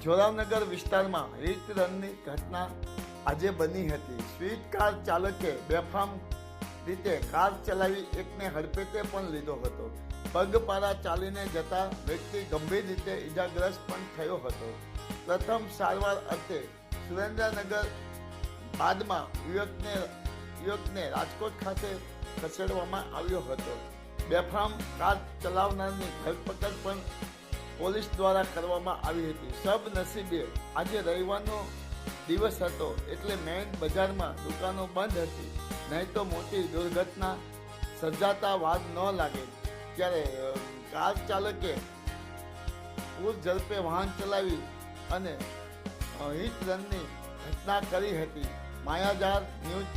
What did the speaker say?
જોરાવનગર વિસ્તારમાં રીત રનની ઘટના આજે બની હતી. સ્વિફ્ટ કાર ચાલકે બેફામ રીતે કાર ચલાવી એકને હડફેટે પણ લીધો હતો. પગપાળા ચાલીને જતા વ્યક્તિ ગંભીર રીતે ઈજાગ્રસ્ત પણ થયો હતો. પ્રથમ સારવાર અર્થે સુરેન્દ્રનગર બાદમાં યુવકને રાજકોટ ખાતે ખસેડવામાં આવ્યો હતો. બેફામ કાર ચલાવનારની ધરપકડ પણ પોલીસ દ્વારા કરવામાં આવી હતી. સબનસીબે આજે રવિવારનો દિવસ હતો એટલે મેઇન બજારમાં દુકાનો બંધ હતી, નહીં તો મોટી દુર્ઘટના સર્જાતા વાર ન લાગે. ત્યારે કાર ચાલકે પૂર ઝડપે વાહન ચલાવી અને હિટ રનની ઘટના કરી હતી. માયાજાર ન્યૂઝ